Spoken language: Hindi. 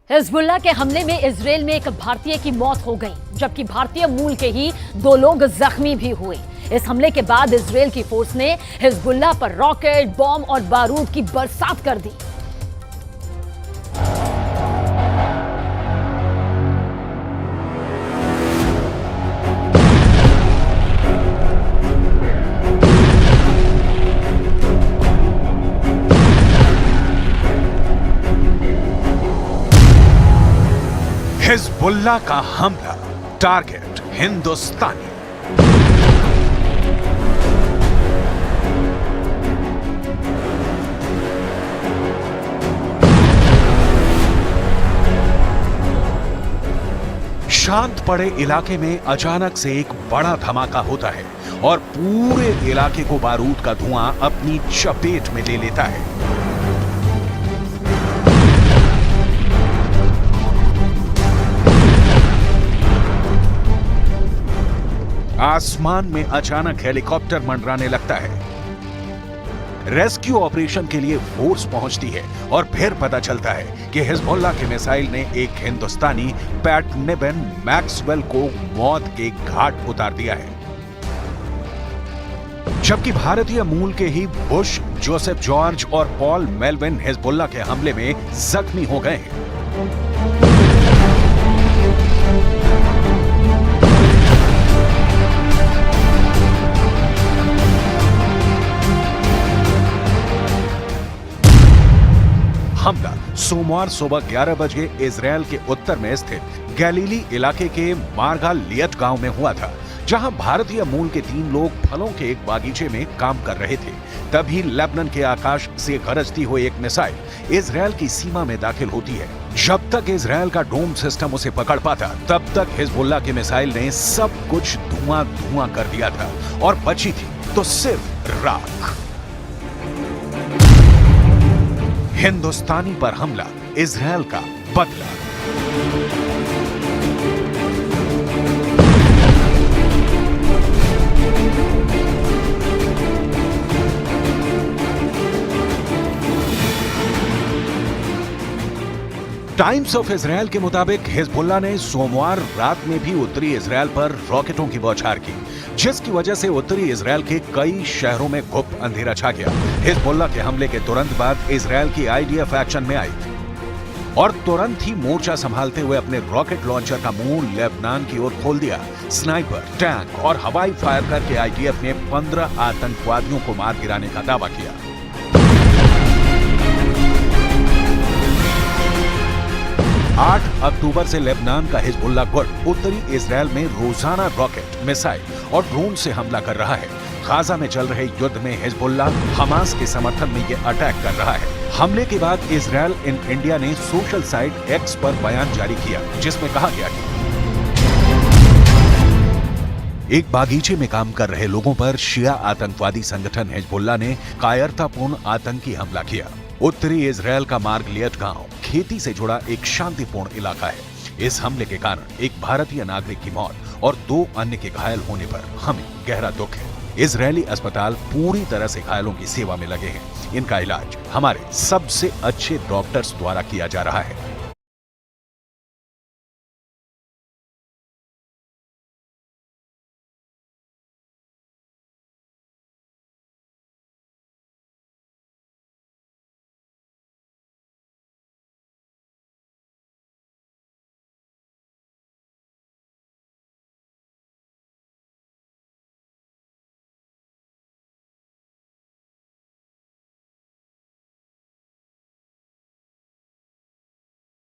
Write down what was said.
हिजबुल्लाह के हमले में इजरायल में एक भारतीय की मौत हो गई, जबकि भारतीय मूल के ही 2 लोग जख्मी भी हुए। इस हमले के बाद इजरायल की फोर्स ने हिजबुल्लाह पर रॉकेट, बॉम्ब और बारूद की बरसात कर दी। हिजबुल्लाह का हमला, टारगेट हिंदुस्तानी। शांत पड़े इलाके में अचानक से एक बड़ा धमाका होता है और पूरे इलाके को बारूद का धुआं अपनी चपेट में ले लेता है। आसमान में अचानक हेलीकॉप्टर मंडराने लगता है। रेस्क्यू ऑपरेशन के लिए फोर्स पहुंचती है और फिर पता चलता है कि हिजबुल्लाह के मिसाइल ने एक हिंदुस्तानी पैट निबन मैक्सवेल को मौत के घाट उतार दिया है, जबकि भारतीय मूल के ही बुश, जोसेफ जॉर्ज और पॉल मेलविन हिजबुल्लाह के हमले में जख्मी हो गए हैं। हमला सोमवार सुबह 11 बजे इजरायल के उत्तर में स्थित गैलीली इलाके के मार्गालियट गांव में हुआ था, जहां भारतीय मूल के 3 लोग फलों के एक बागीचे में काम कर रहे थे। तभी लेबनान के आकाश से गरजती हुई एक मिसाइल इजरायल की सीमा में दाखिल होती है। जब तक इजरायल का डोम सिस्टम उसे पकड़ पाता, तब तक हिजबुल्लाह के मिसाइल ने सब कुछ धुआं कर दिया था और बची थी तो सिर्फ राख। हिंदुस्तानी पर हमला, इजरायल का बदला। टाइम्स ऑफ इजरायल के मुताबिक हिजबुल्लाह ने सोमवार रात में भी उत्तरी इजरायल पर रॉकेटों की बौछार की, जिसकी वजह से उत्तरी इजरायल के कई शहरों में गुप्त अंधेरा छा गया। हिजबुल्लाह के हमले के तुरंत बाद इजरायल की आईडीएफ एक्शन में आई और तुरंत ही मोर्चा संभालते हुए अपने रॉकेट लॉन्चर का मुंह लेबनान की ओर खोल दिया। स्नाइपर, टैंक और हवाई फायर करके आईडीएफ ने 15 आतंकवादियों को मार गिराने का दावा किया। 8 अक्टूबर से लेबनान का हिजबुल्लाह गुट उत्तरी इजरायल में रोजाना रॉकेट, मिसाइल और ड्रोन से हमला कर रहा है। गाजा में चल रहे युद्ध में हिजबुल्लाह हमास के समर्थन में ये अटैक कर रहा है। हमले के बाद इजरायल इन इंडिया ने सोशल साइट एक्स पर बयान जारी किया, जिसमें कहा गया कि एक बागीचे में काम कर रहे लोगों पर शिया आतंकवादी संगठन हिजबुल्लाह ने कायरतापूर्ण आतंकी हमला किया। उत्तरी इजरायल का मार्गालियट गांव खेती से जुड़ा एक शांतिपूर्ण इलाका है। इस हमले के कारण एक भारतीय नागरिक की मौत और 2 अन्य के घायल होने पर हमें गहरा दुख है। इजरायली अस्पताल पूरी तरह से घायलों की सेवा में लगे हैं। इनका इलाज हमारे सबसे अच्छे डॉक्टर्स द्वारा किया जा रहा है।